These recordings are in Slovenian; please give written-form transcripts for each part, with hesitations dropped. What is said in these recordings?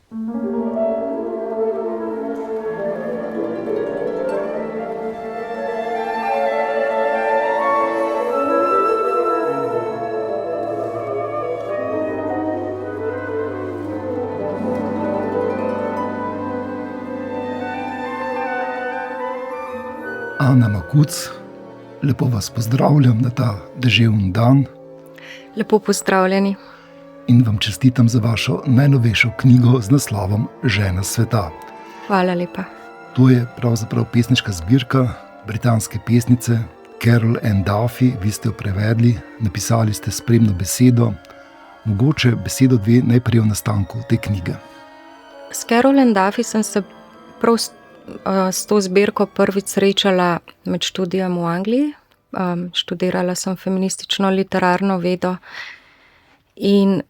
Ana Makuc, lepo vas pozdravljam na ta deževni dan. Lepo pozdravljeni. In vam čestitam za vašo najnovejšo knjigo z naslovom Žena sveta. Hvala lepa. To je pravzaprav pesniška zbirka britanske pesnice Carol Ann Duffy. Vi ste jo prevedli, napisali ste spremno besedo. Mogoče besedo dve najprej o nastanku te knjige. S Carol Ann Duffy sem se prav s to zbirko prvič srečala med študijem v Angliji. Študirala sem feministično literarno vedo in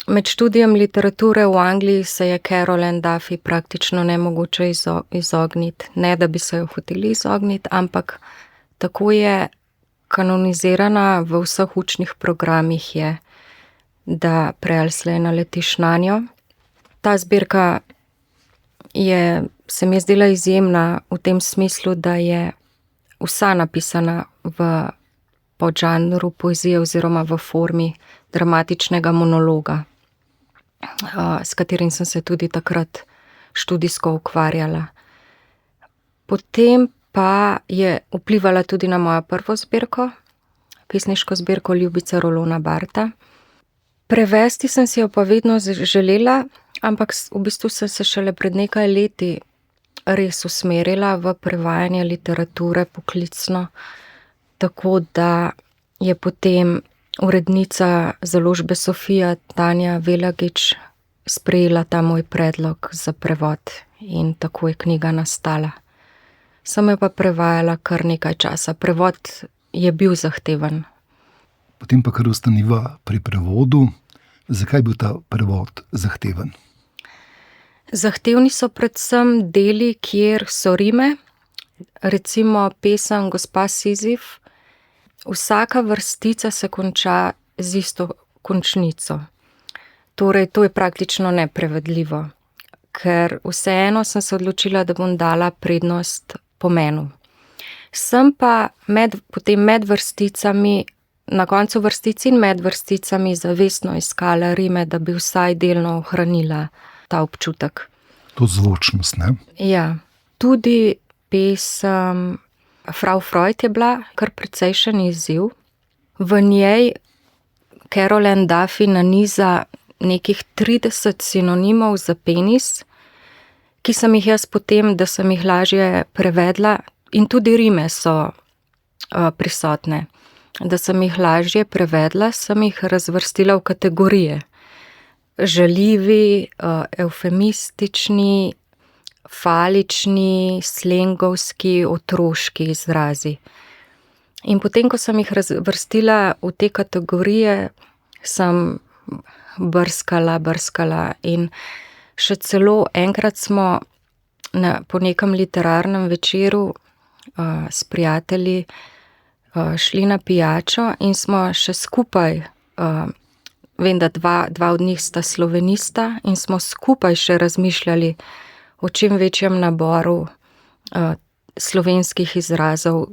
med študijem literature v Angliji se je Carol Ann Duffy praktično nemogoče izogniti. Ne, da bi se jo hoteli izogniti, ampak tako je kanonizirana v vseh učnih programih je, da prej ali slej naletiš nanjo. Ta zbirka se mi je zdela izjemna v tem smislu, da je vsa napisana v podžanru poezije oziroma v formi dramatičnega monologa, s katerim sem se tudi takrat študijsko ukvarjala. Potem pa je vplivala tudi na mojo prvo zbirko, pesniško zbirko Ljubica Rolona Barta. Prevesti sem si jo pa vedno želela, ampak v bistvu sem se šele pred nekaj leti res usmerila v prevajanje literature poklicno, tako da je potem urednica založbe Sofija Tanja Velagič sprejela ta moj predlog za prevod in tako je knjiga nastala. Sem jo pa prevajala kar nekaj časa. Prevod je bil zahteven. Potem pa kar ostaniva pri prevodu. Zakaj je bil ta prevod zahteven? Zahtevni so predvsem deli, kjer so rime, recimo pesem Gospa Sizif. Vsaka vrstica se konča z isto končnico. Torej, to je praktično neprevedljivo, ker vseeno sem se odločila, da bom dala prednost pomenu. Sem pa potem med vrsticami, na koncu vrstic in med vrsticami zavestno iskala rime, da bi vsaj delno ohranila ta občutek. To zvočnost, ne? Ja, tudi pesem Frau Freud je bila kar precejšen izziv. V njej Carol Ann Duffy naniza nekih 30 sinonimov za penis, ki sem jih jaz potem, da sem jih lažje prevedla, in tudi rime so prisotne. Da sem jih lažje prevedla, sem jih razvrstila v kategorije. Žaljivi, eufemistični, falični, slengovski, otroški izrazi. In potem, ko sem jih razvrstila v te kategorije, sem brskala in še celo enkrat smo po nekem literarnem večeru s prijatelji šli na pijačo in smo še skupaj, vem, da dva od njih sta slovenista in smo skupaj še razmišljali o čim večjem naboru slovenskih izrazov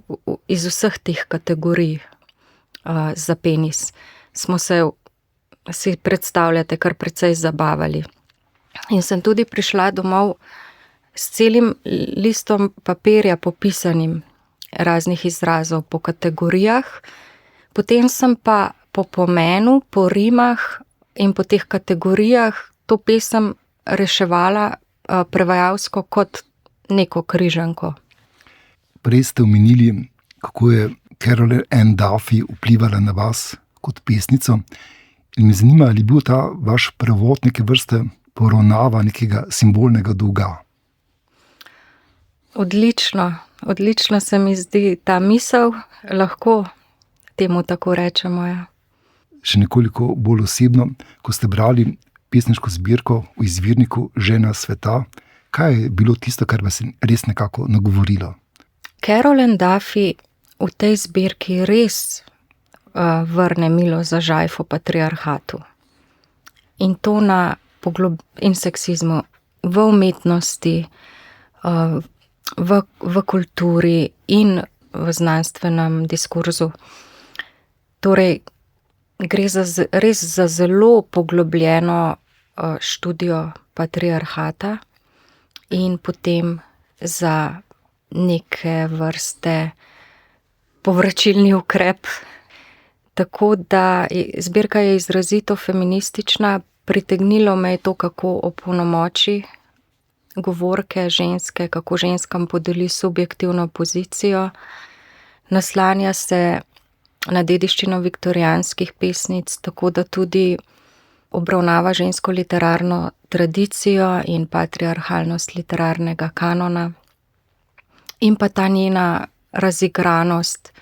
iz vseh teh kategorij za penis. Smo se, si predstavljate, kar precej zabavali. In sem tudi prišla domov s celim listom papirja popisanim raznih izrazov po kategorijah, potem sem pa po pomenu, po rimah in po teh kategorijah to pesem reševala prevajalsko kot neko križanko. Prej ste omenili, kako je Carol Ann Duffy vplivala na vas kot pesnico. In me zanima, ali je bil ta vaš prevod neke vrste poravnava nekega simbolnega dolga? Odlično se mi zdi ta misel, lahko temu tako rečemo. Ja. Še nekoliko bolj osebno, ko ste brali pesniško zbirko v izvirniku Žena sveta, kaj je bilo tisto, kar vas je res nekako nagovorilo? Carol Ann Duffy v tej zbirki res vrne milo za žajfo patriarhatu. In to na in seksizmu v umetnosti, v kulturi in v znanstvenem diskurzu. Torej, gre res za zelo poglobljeno študijo patriarhata in potem za neke vrste povračilni ukrep. Tako da zbirka je izrazito feministična, pritegnilo me je to, kako opolnomoči govorke ženske, kako ženskam podeli subjektivno pozicijo. Naslanja se na dediščino viktorijanskih pesnic, tako da tudi obravnava žensko literarno tradicijo in patriarhalnost literarnega kanona. In pa ta njena razigranost,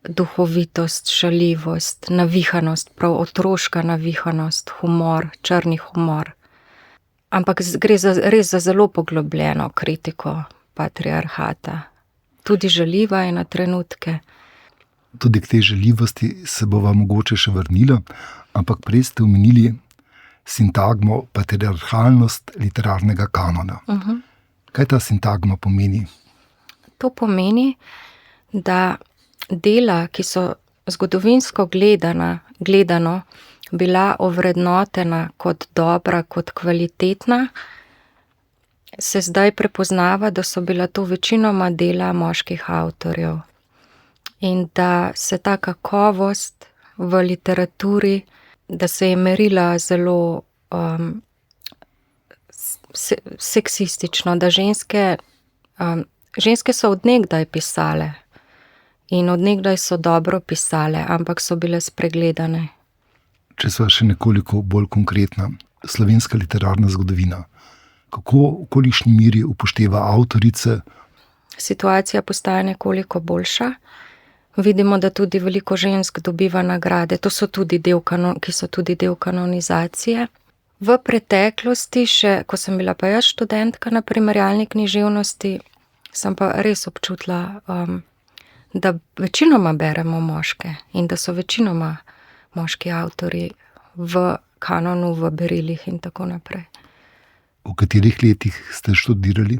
duhovitost, šaljivost, navihanost, prav otroška navihanost, humor, črni humor. Ampak gre res za zelo poglobljeno kritiko patriarhata. Tudi žaljiva je na trenutke. Tudi k tej žaljivosti se bova mogoče še vrnila, ampak prej ste omenili sintagmo patriarhalnost literarnega kanona. Kaj ta sintagma pomeni? To pomeni, da dela, ki so zgodovinsko gledano bila ovrednotena kot dobra, kot kvalitetna, se zdaj prepoznava, da so bila to večinoma dela moških avtorjev. In da se ta kakovost v literaturi, da se je merila zelo seksistično, da ženske so od nekdaj pisale in od nekdaj so dobro pisale, ampak so bile spregledane. Če sva še nekoliko bolj konkretna, slovenska literarna zgodovina, kako v kolikšni meri upošteva avtorice? Situacija postaja nekoliko boljša. Vidimo, da tudi veliko žensk dobiva nagrade. To so tudi ki so tudi del kanonizacije. V preteklosti še, ko sem bila pa jaz študentka na primerjalni književnosti, sem pa res občutila, da večinoma beremo moške in da so večinoma moški avtorji v kanonu, v berilih in tako naprej. V katerih letih ste študirali?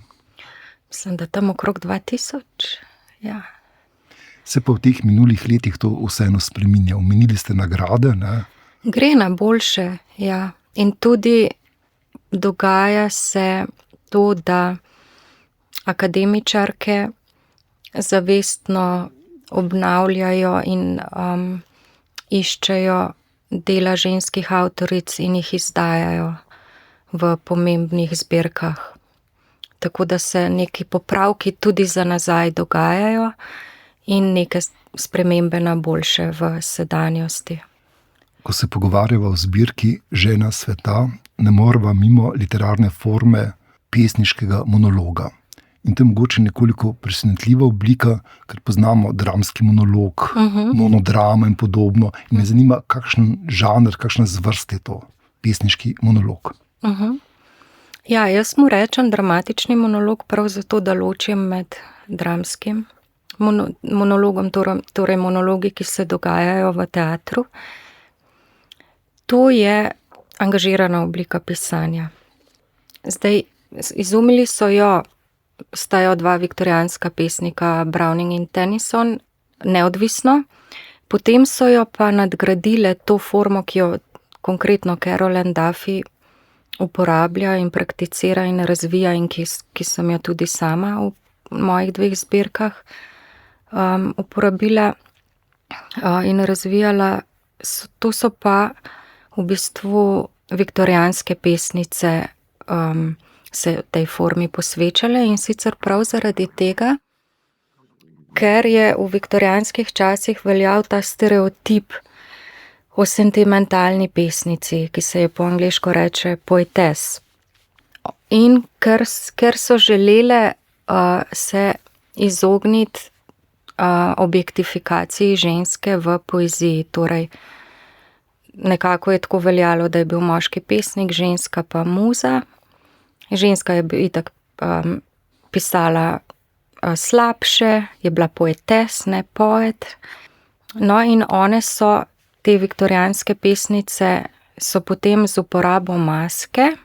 Mislim, da tam okrog 2000, ja. Se pa v teh minulih letih to vseeno spreminja. Omenili ste nagrade, ne? Gre na boljše, ja. In tudi dogaja se to, da akademičarke zavestno obnavljajo in iščejo dela ženskih avtoric in jih izdajajo v pomembnih zbirkah. Tako da se neki popravki tudi za nazaj dogajajo in neke spremembe na boljše v sedanjosti. Ko se pogovarjava o zbirki Žena sveta, ne moreva mimo literarne forme pesniškega monologa. In to je mogoče nekoliko presenetljiva oblika, ker poznamo dramski monolog, monodrama in podobno. In me zanima, kakšen žanr, kakšna zvrst je to pesniški monolog. Ja, jaz mu rečem dramatični monolog prav zato, da ločim med dramskim monologom, torej monologi, ki se dogajajo v teatru. To je angažirana oblika pisanja. Zdaj, izumili sta jo dva viktorijanska pesnika, Browning in Tennyson, neodvisno. Potem so jo pa nadgradile to formo, ki jo konkretno Carol Ann Duffy uporablja in prakticira in razvija in ki sem jo tudi sama v mojih 2 zbirkah uporabila in razvijala. To so pa v bistvu viktorijanske pesnice se tej formi posvečale in sicer prav zaradi tega, ker je v viktorijanskih časih veljal ta stereotip o sentimentalni pesnici, ki se je po angleško reče poetess. In ker so želele se izogniti objektifikaciji ženske v poeziji, torej nekako je tako veljalo, da je bil moški pesnik, ženska pa muza. Ženska je itak pisala slabše, je bila poetess, ne poet. No in one so, te viktorijanske pesnice, so potem z uporabo maske,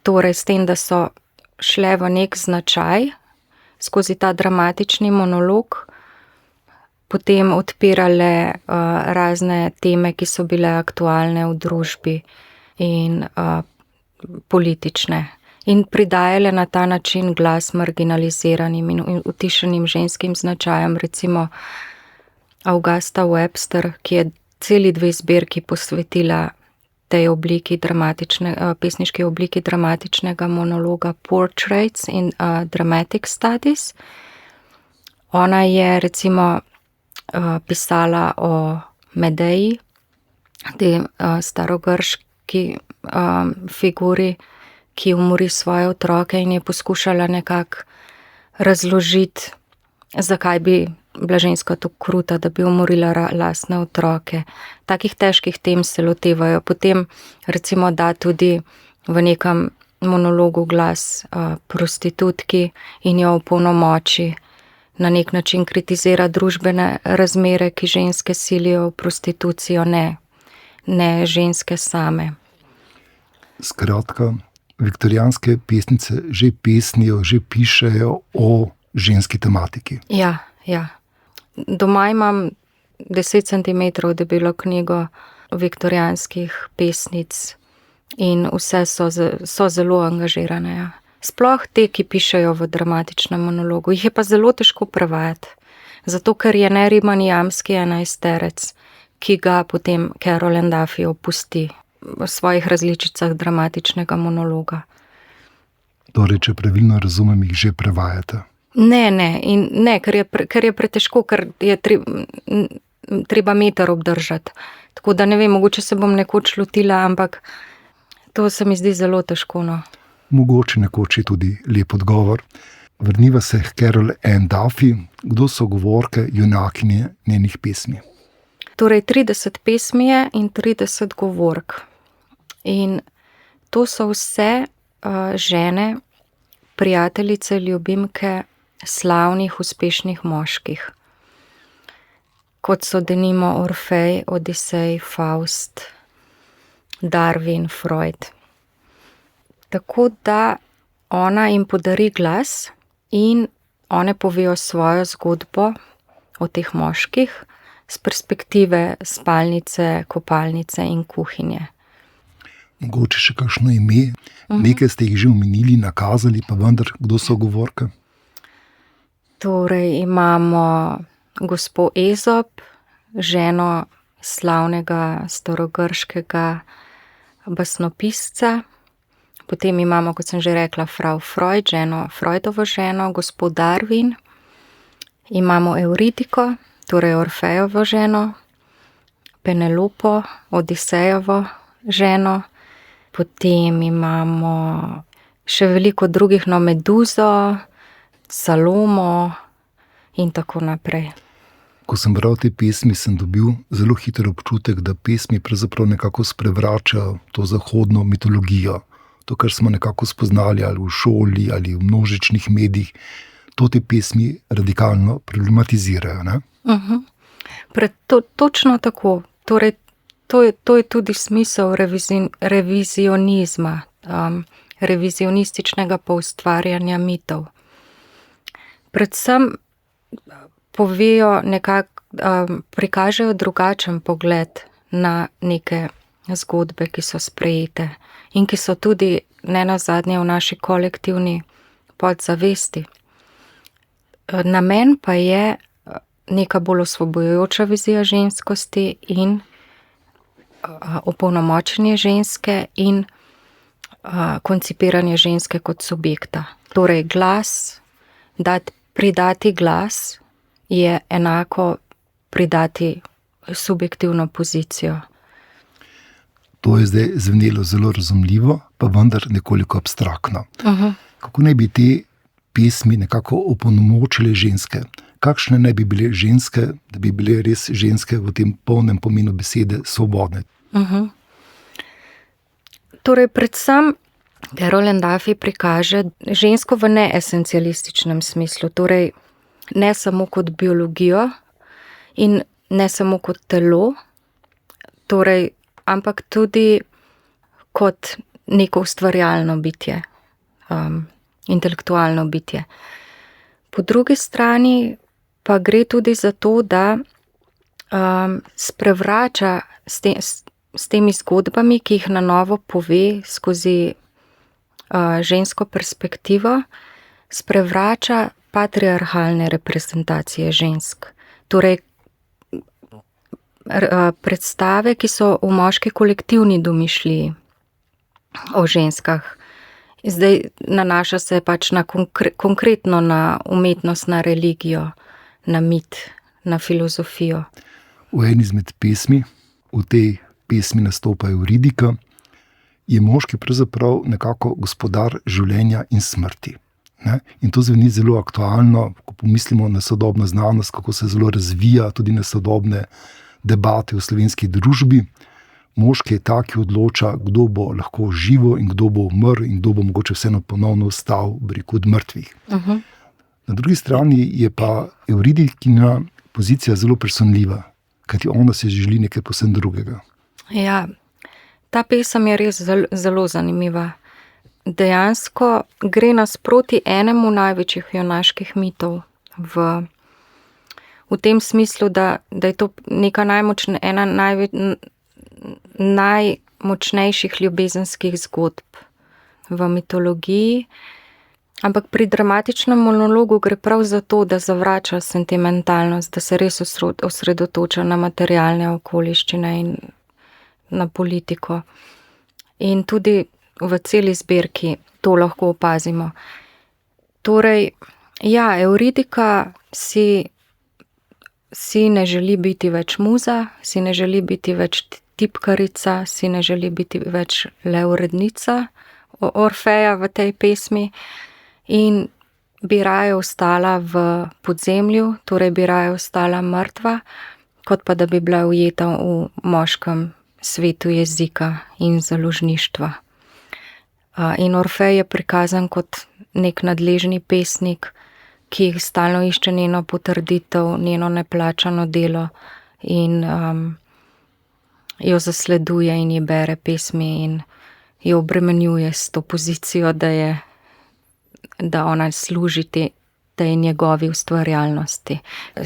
torej s tem, da so šle v nek značaj skozi ta dramatični monolog, potem odpirale razne teme, ki so bile aktualne v družbi in politične. In pridajale na ta način glas marginaliziranim in utišenim ženskim značajem, recimo Augusta Webster, ki je celi 2 zbirki posvetila tej obliki pesniški obliki dramatičnega monologa Portraits in Dramatic Studies. Ona je recimo pisala o Medeji, tej starogrški figuri, ki umori svoje otroke in je poskušala nekako razložiti, zakaj bi bila ženska tako kruta, da bi umorila lastne otroke. Takih težkih tem se lotevajo. Potem recimo da tudi v nekem monologu glas prostitutki in jo opolnomoči, na nek način kritizira družbene razmere, ki ženske silijo v prostitucijo, ne ženske same. Skratka, viktorijanske pesnice že pesnijo, že pišejo o ženski tematiki. Ja. Doma imam 10 centimetrov debelo knjigo viktorijanskih pesnic in vse so zelo angažirane. Ja. Sploh te, ki pišejo v dramatičnem monologu. Jih je pa zelo težko prevajati, zato ker je Neriman Jamski 11-terec, ki ga potem Carol Duffy opusti v svojih različicah dramatičnega monologa. Torej, če pravilno razumem, jih že prevajate? Ne, ker je pretežko, ker je treba meter obdržati. Tako da ne vem, mogoče se bom nekoč lotila, ampak to se mi zdi zelo težko. No. Mogoče nekoč je tudi lep odgovor. Vrniva se k Carol Duffy. Kdo so govorke, junakinje njenih pesmi? Torej 30 pesmi je in 30 govork. In to so vse žene, prijateljice, ljubimke slavnih, uspešnih moških. Kot so denimo Orfej, Odisej, Faust, Darwin, Freud. Tako da ona jim podari glas in one povejo svojo zgodbo o teh moških z perspektive spalnice, kopalnice in kuhinje. Mogoče še kakšno ime? Nekaj ste jih že omenili, nakazali, pa vendar, kdo so govorke? Torej imamo gospo Ezop, ženo slavnega starogrškega basnopisca. Potem imamo, kot sem že rekla, frau Freud, Freudovo ženo, gospod Darwin. Imamo Euridiko, torej Orfejovo ženo, Penelopo, Odisejovo ženo. Potem imamo še veliko drugih, Meduzo, Salomo in tako naprej. Ko sem bral te pesmi, sem dobil zelo hiter občutek, da pesmi pravzaprav nekako sprevračajo to zahodno mitologijo. To, kar smo nekako spoznali ali v šoli ali v množičnih medijih, to te pesmi radikalno problematizirajo, ne? Točno tako. Torej, to je tudi smisel revizionizma, revizionističnega poustvarjanja mitov. Predvsem povejo prikažejo drugačen pogled na neke zgodbe, ki so sprejete in ki so tudi nenazadnje v naši kolektivni podzavesti. Namen pa je neka bolj osvobojujoča vizija ženskosti in opolnomočenje ženske in koncipiranje ženske kot subjekta. Torej glas, pridati glas je enako pridati subjektivno pozicijo. To je zdaj zvenelo zelo razumljivo, pa vendar nekoliko abstraktno. Kako naj bi te pesmi nekako opolnomočile ženske? Kakšne naj bi bile ženske, da bi bile res ženske v tem polnem pomenu besede svobodne? Torej, predvsem Carol Duffy prikaže žensko v neesencialističnem smislu, torej ne samo kot biologijo in ne samo kot telo, torej ampak tudi kot neko ustvarjalno bitje, intelektualno bitje. Po drugi strani pa gre tudi za to, da sprevrača s temi zgodbami, ki jih na novo pove skozi žensko perspektivo, sprevrača patriarhalne reprezentacije žensk. Torej, predstave, ki so v moški kolektivni domišljiji o ženskah. Zdaj nanaša se pač na konkretno na umetnost, na religijo, na mit, na filozofijo. V eni izmed pesmi, v tej pesmi nastopa Euridika, je moški pravzaprav nekako gospodar življenja in smrti. Ne? In to zveni zelo aktualno, ko pomislimo na sodobno znanost, kako se zelo razvija tudi na sodobne debate v slovenski družbi. Moški je ta, ki odloča, kdo bo lahko živo in kdo bo umrl in kdo bo mogoče vseeno ponovno vstal od mrtvih. Na drugi strani je pa Euridikina pozicija zelo presunljiva, kajti ona se želi nekaj povsem drugega. Ja, ta pesem je res zelo zanimiva. Dejansko gre nasproti enemu največjih junaških mitov v tem smislu, da je to neka ena najmočnejših ljubezenskih zgodb v mitologiji, ampak pri dramatičnem monologu gre prav za to, da zavrača sentimentalnost, da se res osredotoča na materialne okoliščine in na politiko. In tudi v celi zbirki to lahko opazimo. Torej, ja, Euridika si ne želi biti več muza, si ne želi biti več tipkarica, si ne želi biti več le urednica Orfeja v tej pesmi in bi raje ostala v podzemlju, torej bi raje ostala mrtva, kot pa da bi bila ujeta v moškem svetu jezika in založništva. In Orfej je prikazan kot nek nadležni pesnik, ki stalno išče njeno potrditev, njeno neplačano delo in jo zasleduje in ji bere pesmi in jo obremenjuje s to pozicijo, da ona služi tej njegovi ustvarjalnosti.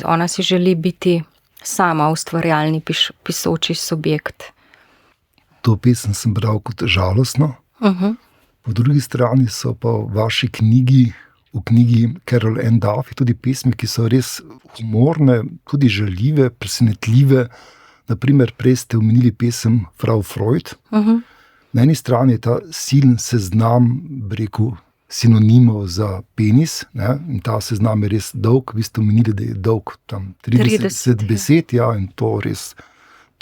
Ona si želi biti sama ustvarjalni pisoči subjekt. To pesem sem bral kot žalostno. Po drugi strani so pa v vaši knjigi, v knjigi Carol Ann Duffy, tudi pesmi, ki so res humorne, tudi žaljive, presenetljive. Naprimer, prej ste omenili pesem Frau Freud. Na eni strani je ta silen seznam, bi rekel, sinonimov za penis, ne? In ta seznam je res dolg. Vi ste omenili, da je dolg tam 30 besed, ja, in to res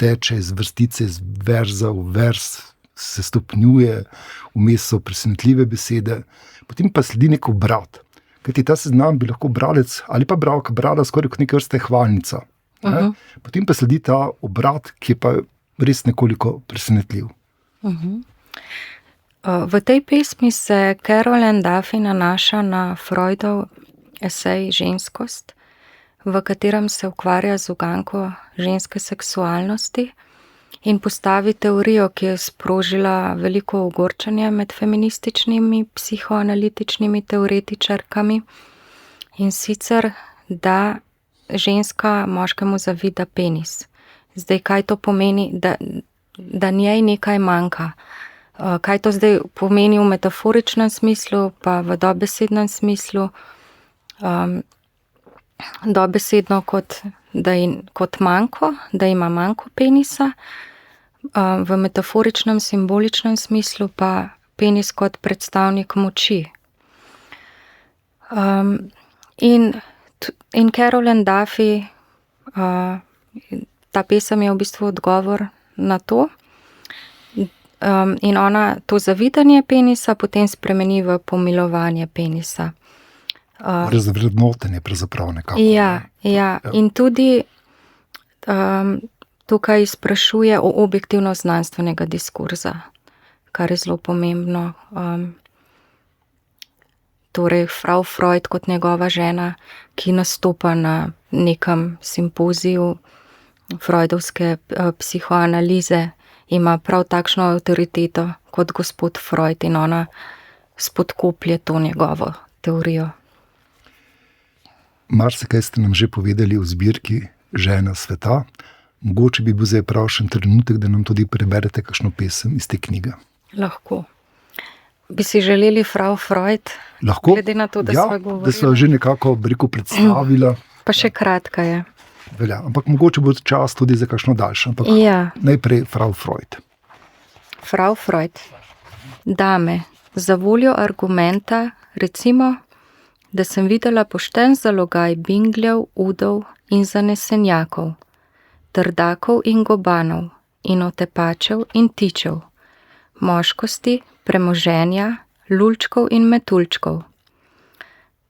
teče iz vrstice, iz verza v vers, se stopnjuje, vmes so presenetljive besede, potem pa sledi nek obrat. Kajti ta seznam bi lahko bralec ali pa bralka brala skoraj kot neka vrsta hvalnica. Potem pa sledi ta obrat, ki je pa res nekoliko presenetljiv. V tej pesmi se Carol Ann Duffy nanaša na Freudov esej Ženskost, v katerem se ukvarja z uganko ženske seksualnosti in postavi teorijo, ki je sprožila veliko ogorčenja med feminističnimi psihoanalitičnimi teoretičarkami, in sicer, da ženska moškemu zavida penis. Zdaj, kaj to pomeni, da njej nekaj manjka? Kaj to zdaj pomeni v metaforičnem smislu, pa v dobesednem smislu? Dobesedno kot manjko, da ima manjko penisa, v metaforičnem, simboličnem smislu pa penis kot predstavnik moči. In Carol Ann Duffy, ta pesem je v bistvu odgovor na to, in ona to zavidanje penisa potem spremeni v pomilovanje penisa. Razvrednotenje pravzaprav nekako. Ja. In tudi tukaj sprašuje o objektivnost znanstvenega diskurza, kar je zelo pomembno. Torej, Frau Freud kot njegova žena, ki nastopa na nekem simpoziju freudovske psihoanalize ima prav takšno avtoriteto kot gospod Freud in ona spodkoplje to njegovo teorijo. Marsikaj ste nam že povedali o zbirki Žena sveta. Mogoče bi bil zdaj pravšen trenutek, da nam tudi preberete kakšno pesem iz te knjige. Lahko. Bi si želeli Frau Freud? Lahko. Glede na to, da ja, sva govorila. Da sva že nekako predstavila. Pa še kratka je. Velja. Ampak mogoče bo čas tudi za kakšno daljšo. Ampak najprej Frau Freud. Frau Freud. Dame, za voljo argumenta, recimo, da sem videla pošten zalogaj bingljev, udov in zanesenjakov, trdakov in gobanov in otepačev in tičev, moškosti, premoženja, lulčkov in metuljčkov.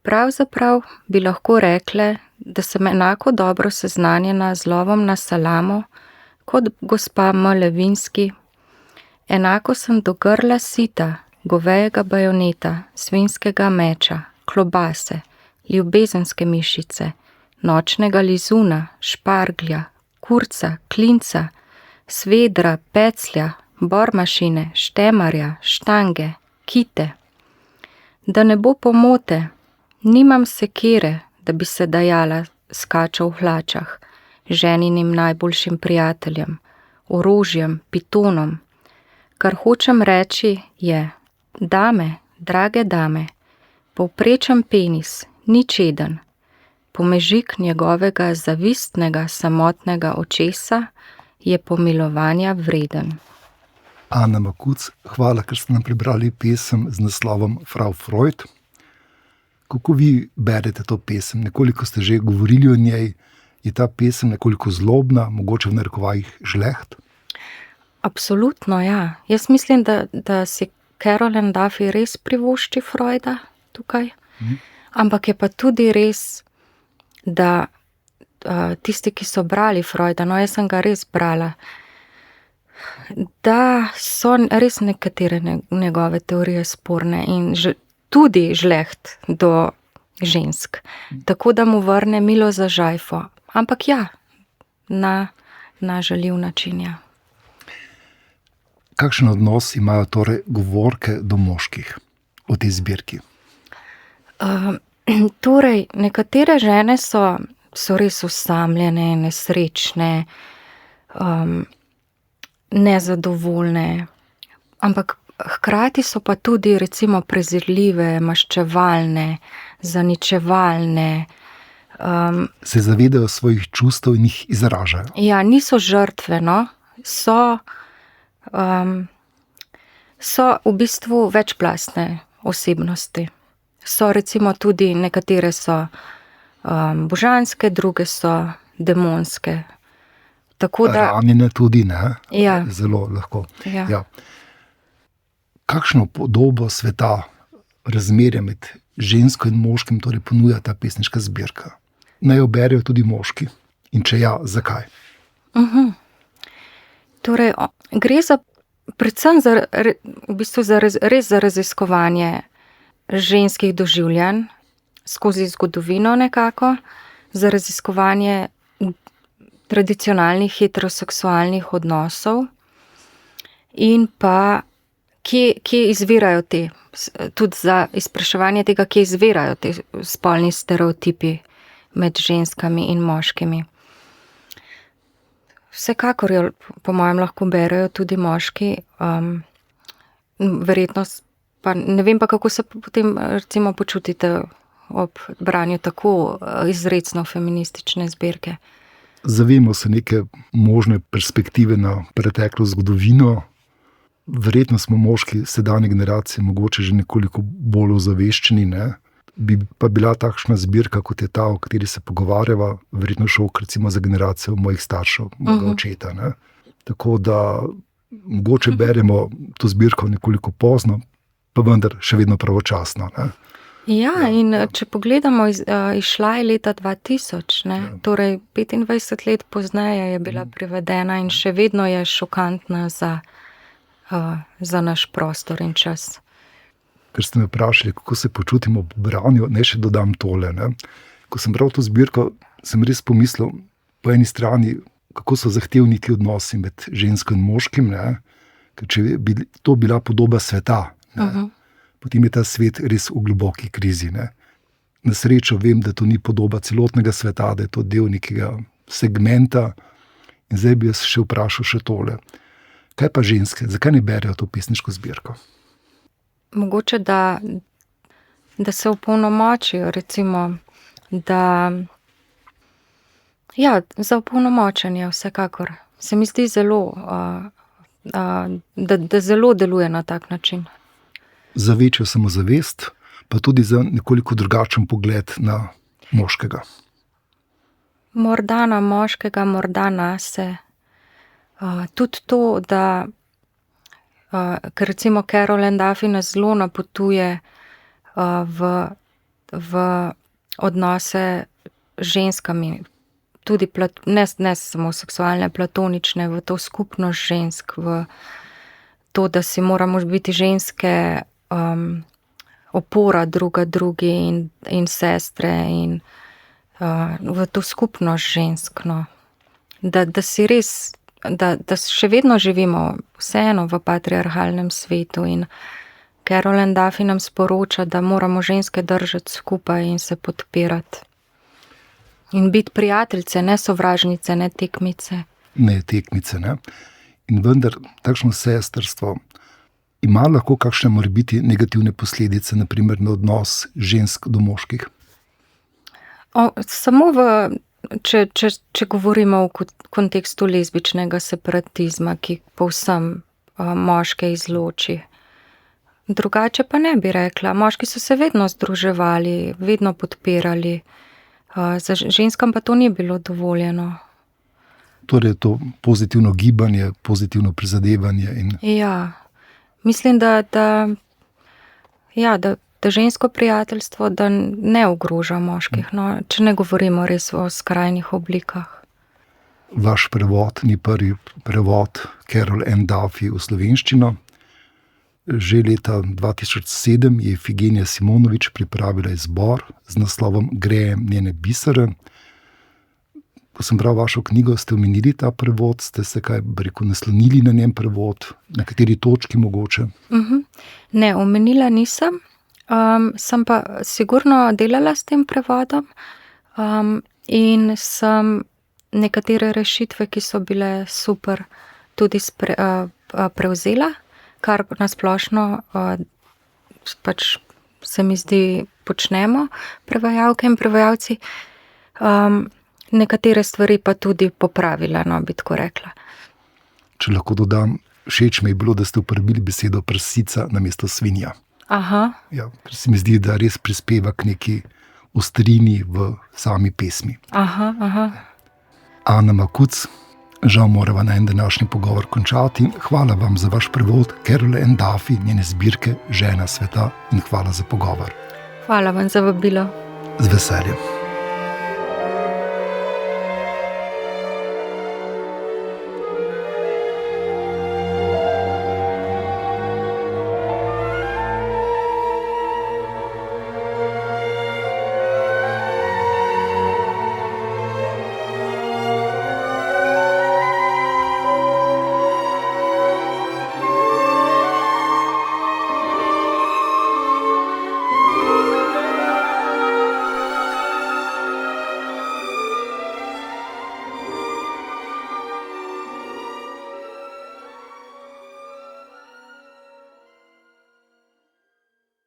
Pravzaprav bi lahko rekle, da sem enako dobro seznanjena z lovom na salamo, kot gospa M. Levinski. Enako sem do grla sita, govejega bajoneta, svinjskega meča, klobase, ljubezenske mišice, nočnega lizuna, šparglja, kurca, klinca, svedra, peclja, bormašine, štemarja, štange, kite. Da ne bo pomote, nimam sekire, da bi se dajala skača v hlačah, ženinim najboljšim prijateljem, orožjem, pitonom. Kar hočem reči je, dame, drage dame, povprečen penis, nič eden, pomežik njegovega zavistnega samotnega očesa je pomilovanja vreden. Ana Makuc, hvala, ker ste nam prebrali pesem z naslovom Frau Freud. Kako vi berete to pesem? Nekoliko ste že govorili o njej. Je ta pesem nekoliko zlobna, mogoče v narekovajih žleht? Absolutno, ja. Jaz mislim, da si Carolyn Duffy res privošči Freuda tukaj. Ampak je pa tudi res, da tisti, ki so brali Freuda, no jaz sem ga res brala, da so res nekatere njegove teorije sporne in tudi žleht do žensk. Tako da mu vrne milo za žajfo. Ampak ja, na žaljiv način, ja. Kakšen odnos imajo torej govorke do moških v tej zbirki? Torej, nekatere žene so res osamljene, nesrečne, nezadovoljne, ampak hkrati so pa tudi recimo prezirljive, maščevalne, zaničevalne. Se zavedajo svojih čustev in jih izražajo. Ja, niso žrtve, no. So v bistvu večplastne osebnosti. So recimo tudi, nekatere so božanske, druge so demonske. Tako da, ranjene tudi, ne? Ja. Zelo lahko. Ja. Ja. Kakšno podobo sveta, razmerja med žensko in moškim torej ponuja ta pesniška zbirka? Naj jo berejo tudi moški? In če ja, zakaj? Torej, gre predvsem res za raziskovanje ženskih doživljanj skozi zgodovino nekako, za raziskovanje tradicionalnih heteroseksualnih odnosov in pa kje izvirajo tudi za izpraševanje tega, kje izvirajo te spolni stereotipi med ženskami in moškimi. Vsekakor jo, po mojem, lahko berejo tudi moški, verjetno pa ne vem pa, kako se potem recimo počutite ob branju tako izrecno feministične zbirke. Zavemo se neke možne perspektive na preteklo zgodovino. Verjetno smo moški sedanje generacije mogoče že nekoliko bolj ozaveščeni, ne? Bi pa bila takšna zbirka, kot je ta, o kateri se pogovarjava, verjetno šok recimo za generacijo mojih staršev, mojega očeta. Ne? Tako da mogoče beremo to zbirko nekoliko pozno, pa vendar še vedno pravočasno. Ne? Ja, in če pogledamo, izšla je leta 2000, ne? Torej 25 let pozneje je bila prevedena in še vedno je šokantna za naš prostor in čas. Ker ste me vprašali, kako se počutimo ob branju, naj še dodam tole. Ne? Ko sem bral to zbirko, sem res pomislil, po eni strani kako so zahtevni ti odnosi med žensko in moškim. Ne? Ker če bi to bila podoba sveta, potem je ta svet res v globoki krizi. Ne? Na srečo vem, da to ni podoba celotnega sveta, da je to del nekega segmenta. In zdaj bi jaz še vprašal še tole. Kaj pa ženske? Zakaj ne berejo to pesniško zbirko? Mogoče, da se opolnomočijo, recimo, da za opolnomočenje vsekakor. Se mi zdi zelo, da zelo deluje na tak način. Za večjo samozavest, pa tudi za nekoliko drugačen pogled na moškega. Morda na moškega, morda na se. Tudi to, da ker recimo Carol Ann Duffy nas zelo napotuje v odnose z ženskami, tudi ne samo seksualne, platonične, v to skupnost žensk, v to, da si moramo biti ženske opora druga drugi in sestre in v to skupnost žensk. No. Da si res, da še vedno živimo vseeno v patriarhalnem svetu in Carol Ann Duffy nam sporoča, da moramo ženske držati skupaj in se podpirati. In biti prijateljice, ne sovražnice, ne tekmice. Ne tekmice, ne. In vendar takšno sestrstvo ima lahko kakšne morebiti negativne posledice, naprimer na odnos žensk do moških? Samo če govorimo v kontekstu lezbičnega separatizma, ki povsem moške izloči. Drugače pa ne bi rekla. Moški so se vedno združevali, vedno podpirali. Za ženskam pa to ni bilo dovoljeno. Torej to pozitivno gibanje, pozitivno prizadevanje. Ja, mislim, da žensko prijateljstvo da ne ogroža moških, no, če ne govorimo res o skrajnih oblikah. Vaš prevod ni prvi prevod Carol Ann Duffy v slovenščino. Že leta 2007 je Figenija Simonovič pripravila izbor z naslovom Grejem njene bisere. Ko sem bral vašo knjigo, ste omenili ta prevod, ste se kaj naslonili na njen prevod, na kateri točki mogoče? Ne, omenila nisem. Sem pa sigurno delala s tem prevodom in sem nekatere rešitve, ki so bile super, tudi prevzela, kar nasplošno pač se mi zdi počnemo prevajalke in prevajalci. Nekatere stvari pa tudi popravila, no, bi tako rekla. Če lahko dodam, všeč mi je bilo, da ste uporabili besedo prsica namesto svinja. Aha. Ja, ker se mi zdi, da res prispeva k neki ostrini v sami pesmi. Aha. Ana Makuc, žal morava na en današnji pogovor končati. Hvala vam za vaš prevod Carol Ann Duffy, njene zbirke Žena sveta in hvala za pogovor. Hvala vam za vabilo. Z veseljem.